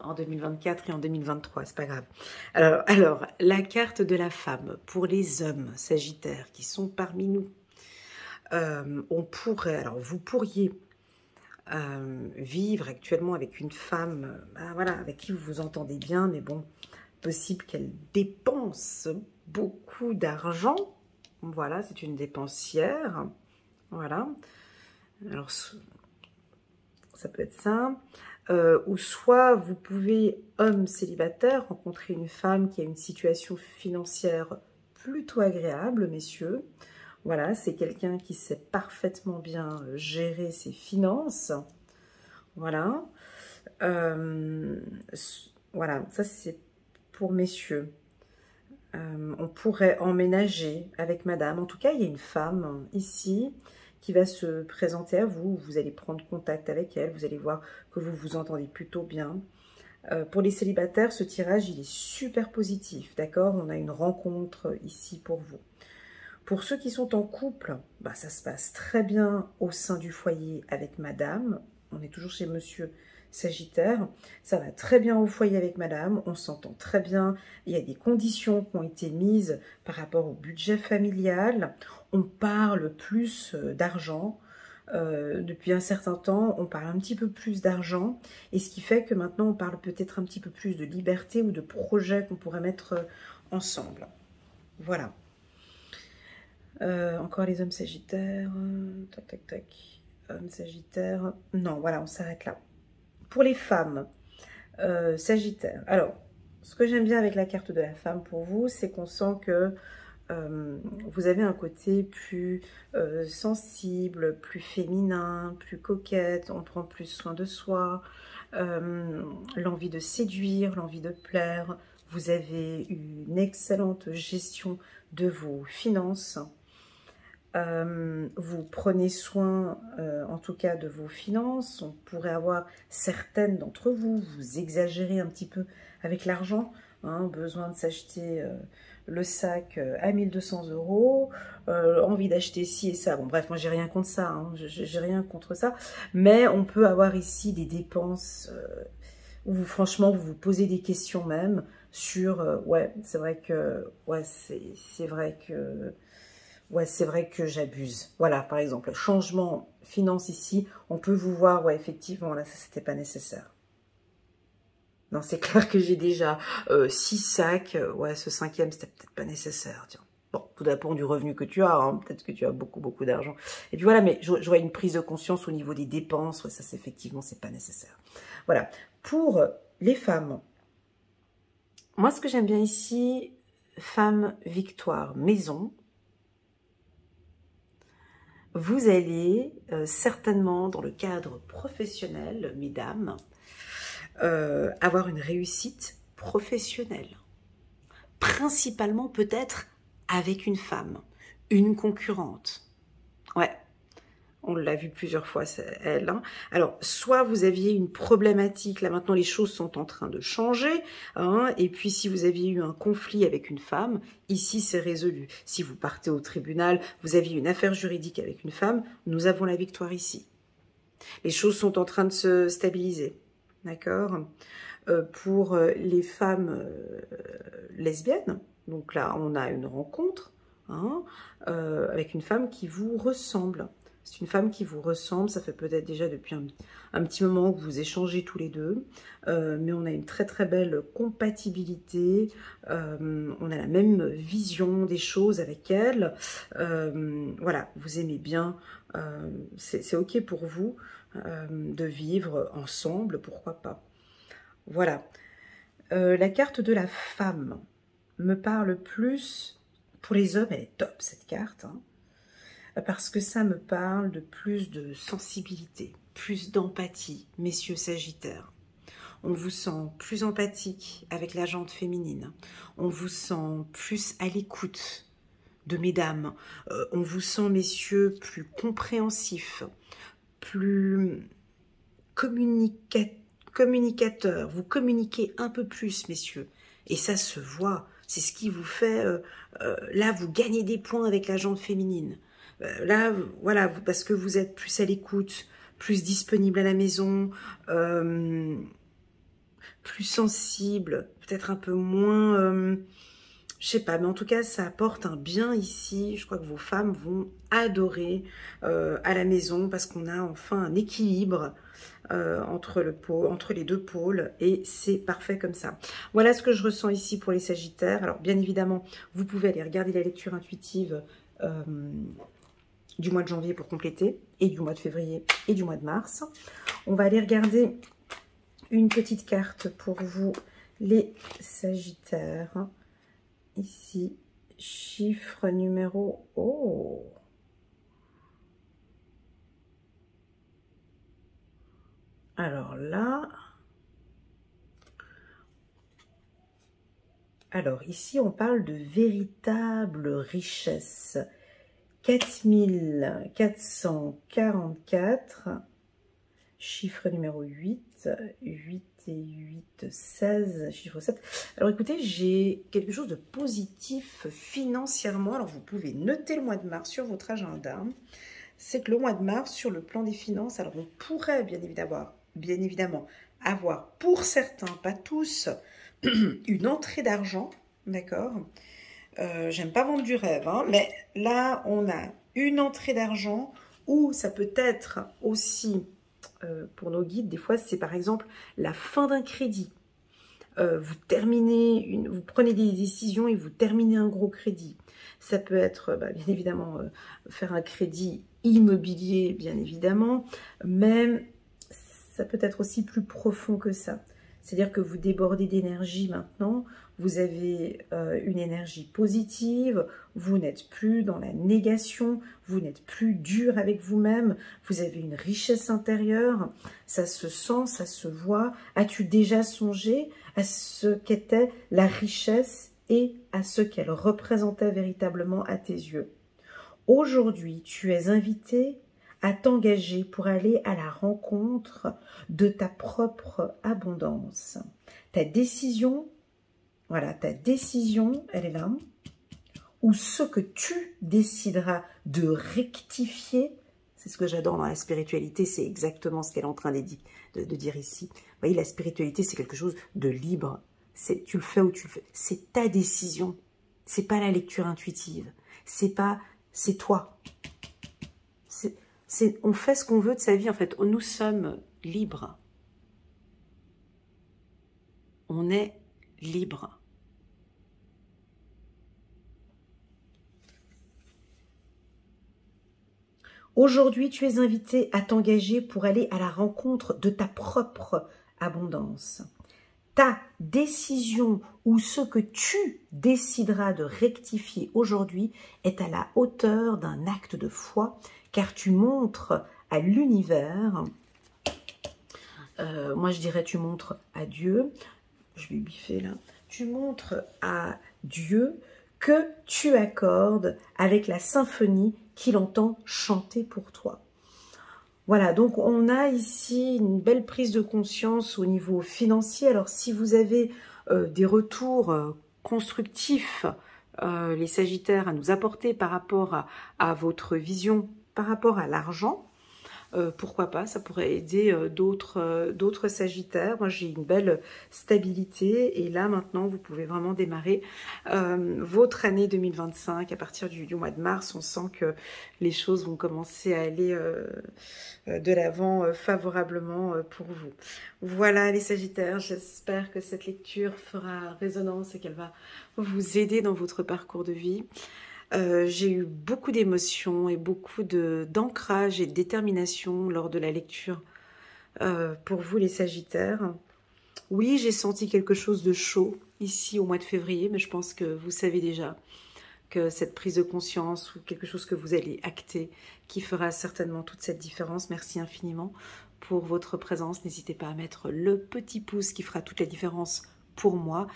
En 2024 et en 2023, c'est pas grave. Alors, la carte de la femme pour les hommes sagittaires qui sont parmi nous, vous pourriez vivre actuellement avec une femme, voilà, avec qui vous vous entendez bien, mais bon, possible qu'elle dépense beaucoup d'argent. Voilà, c'est une dépensière. Voilà. Alors, ça peut être ça. Ou soit vous pouvez, homme célibataire, rencontrer une femme qui a une situation financière plutôt agréable, messieurs. Voilà, c'est quelqu'un qui sait parfaitement bien gérer ses finances. Voilà. Voilà, ça c'est pour messieurs. On pourrait emménager avec madame. En tout cas, il y a une femme ici qui va se présenter à vous. Vous allez prendre contact avec elle. Vous allez voir que vous vous entendez plutôt bien. Pour les célibataires, ce tirage, il est super positif. D'accord? On a une rencontre ici pour vous. Pour ceux qui sont en couple, bah, ça se passe très bien au sein du foyer avec madame. On est toujours chez monsieur Sagittaire. Ça va très bien au foyer avec madame. On s'entend très bien. Il y a des conditions qui ont été mises par rapport au budget familial. On parle plus d'argent. Depuis un certain temps, on parle un petit peu plus d'argent. Et ce qui fait que maintenant, on parle peut-être un petit peu plus de liberté ou de projets qu'on pourrait mettre ensemble. Voilà. Encore les hommes sagittaires. Tac, tac, tac. Hommes sagittaires. Non, voilà, on s'arrête là. Pour les femmes sagittaires. Alors, ce que j'aime bien avec la carte de la femme pour vous, c'est qu'on sent que vous avez un côté plus sensible, plus féminin, plus coquette. On prend plus soin de soi. L'envie de séduire, l'envie de plaire. Vous avez une excellente gestion de vos finances. Vous prenez soin, en tout cas, de vos finances. On pourrait avoir certaines d'entre vous, vous exagérez un petit peu avec l'argent, hein, besoin de s'acheter le sac à 1200 €, envie d'acheter ci et ça. Bon, bref, moi, j'ai rien contre ça, hein, j'ai rien contre ça. Mais on peut avoir ici des dépenses où, franchement, vous vous posez des questions même sur, ouais, c'est vrai que, ouais, c'est vrai que... Ouais, c'est vrai que j'abuse. Voilà, par exemple, changement finance ici, on peut vous voir, ouais, effectivement, là, ça, c'était pas nécessaire. Non, c'est clair que j'ai déjà 6 sacs. Ouais, ce 5e, c'était peut-être pas nécessaire, tiens. Bon, tout dépend du revenu que tu as, hein. Peut-être que tu as beaucoup, beaucoup d'argent. Et puis voilà, mais je vois une prise de conscience au niveau des dépenses. Ouais, ça, effectivement, c'est pas nécessaire. Voilà. Pour les femmes Moi, ce que j'aime bien ici, femme victoire, maison, vous allez certainement, dans le cadre professionnel, mesdames, avoir une réussite professionnelle. Principalement peut-être avec une femme, une concurrente. Ouais, on l'a vu plusieurs fois, elle. Hein. Alors, soit vous aviez une problématique, là maintenant les choses sont en train de changer, hein, et puis si vous aviez eu un conflit avec une femme, ici c'est résolu. Si vous partez au tribunal, vous aviez une affaire juridique avec une femme, nous avons la victoire ici. Les choses sont en train de se stabiliser, d'accord ? Pour les femmes lesbiennes, donc là on a une rencontre, hein, avec une femme qui vous ressemble. C'est une femme qui vous ressemble, ça fait peut-être déjà depuis un petit moment que vous échangez tous les deux, mais on a une très très belle compatibilité, on a la même vision des choses avec elle, voilà, vous aimez bien, c'est ok pour vous de vivre ensemble, pourquoi pas. Voilà, la carte de la femme me parle plus, pour les hommes elle est top cette carte, hein, parce que ça me parle de plus de sensibilité, plus d'empathie, messieurs Sagittaires. On vous sent plus empathique avec la jante féminine, on vous sent plus à l'écoute de mesdames, on vous sent messieurs plus compréhensifs, plus communicateur, vous communiquez un peu plus, messieurs, et ça se voit, c'est ce qui vous fait, là, vous gagnez des points avec la jante féminine, là, voilà, parce que vous êtes plus à l'écoute, plus disponible à la maison, plus sensible, peut-être un peu moins, je sais pas, mais en tout cas, ça apporte un bien ici. Je crois que vos femmes vont adorer à la maison parce qu'on a enfin un équilibre entre les deux pôles et c'est parfait comme ça. Voilà ce que je ressens ici pour les Sagittaires. Alors, bien évidemment, vous pouvez aller regarder la lecture intuitive du mois de janvier pour compléter et du mois de février et du mois de mars. On va aller regarder une petite carte pour vous, les Sagittaires. Ici, chiffre numéro... Oh! Alors là... Alors ici, on parle de véritable richesse. 4444, chiffre numéro 8, 8 et 8, 16, chiffre 7. Alors écoutez, j'ai quelque chose de positif financièrement. Alors vous pouvez noter le mois de mars sur votre agenda. C'est que le mois de mars, sur le plan des finances, alors on pourrait bien évidemment avoir pour certains, pas tous, une entrée d'argent, d'accord ? J'aime pas vendre du rêve, hein, mais là, on a une entrée d'argent ou ça peut être aussi, pour nos guides, des fois, c'est par exemple la fin d'un crédit. Vous prenez des décisions et vous terminez un gros crédit. Ça peut être, bien évidemment, faire un crédit immobilier, bien évidemment, mais ça peut être aussi plus profond que ça. C'est-à-dire que vous débordez d'énergie maintenant, vous avez une énergie positive, vous n'êtes plus dans la négation, vous n'êtes plus dur avec vous-même, vous avez une richesse intérieure, ça se sent, ça se voit. As-tu déjà songé à ce qu'était la richesse et à ce qu'elle représentait véritablement à tes yeux? Aujourd'hui, tu es invité à t'engager pour aller à la rencontre de ta propre abondance. Ta décision, voilà, ta décision, elle est là, ou ce que tu décideras de rectifier, c'est ce que j'adore dans la spiritualité, c'est exactement ce qu'elle est en train de dire ici. Vous voyez, la spiritualité, c'est quelque chose de libre. Tu le fais ou tu le fais. C'est ta décision. C'est pas la lecture intuitive. C'est toi. On fait ce qu'on veut de sa vie, en fait. Nous sommes libres. On est libre. Aujourd'hui, tu es invité à t'engager pour aller à la rencontre de ta propre abondance. ta décision ou ce que tu décideras de rectifier aujourd'hui est à la hauteur d'un acte de foi, car tu montres à l'univers, moi je dirais tu montres à Dieu, je vais biffer là, tu montres à Dieu que tu accordes avec la symphonie qu'il entend chanter pour toi. Voilà, donc on a ici une belle prise de conscience au niveau financier. Alors si vous avez des retours constructifs, les Sagittaires, à nous apporter par rapport à votre vision, par rapport à l'argent, pourquoi pas, ça pourrait aider d'autres Sagittaires. Moi j'ai une belle stabilité et là maintenant vous pouvez vraiment démarrer votre année 2025 à partir du mois de mars. On sent que les choses vont commencer à aller de l'avant favorablement pour vous. Voilà les Sagittaires, j'espère que cette lecture fera résonance et qu'elle va vous aider dans votre parcours de vie. J'ai eu beaucoup d'émotions et beaucoup d'ancrage et de détermination lors de la lecture pour vous les Sagittaires. Oui, j'ai senti quelque chose de chaud ici au mois de février, mais je pense que vous savez déjà que cette prise de conscience ou quelque chose que vous allez acter qui fera certainement toute cette différence. Merci infiniment pour votre présence. N'hésitez pas à mettre le petit pouce qui fera toute la différence pour moi.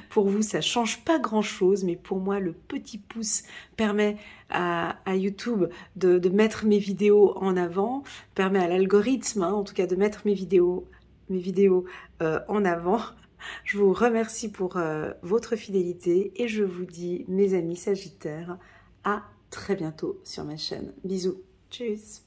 Pour vous, ça change pas grand-chose, mais pour moi, le petit pouce permet à YouTube de mettre mes vidéos en avant, permet à l'algorithme, en tout cas, de mettre mes vidéos en avant. Je vous remercie pour votre fidélité et je vous dis, mes amis Sagittaires, à très bientôt sur ma chaîne. Bisous. Tchuss.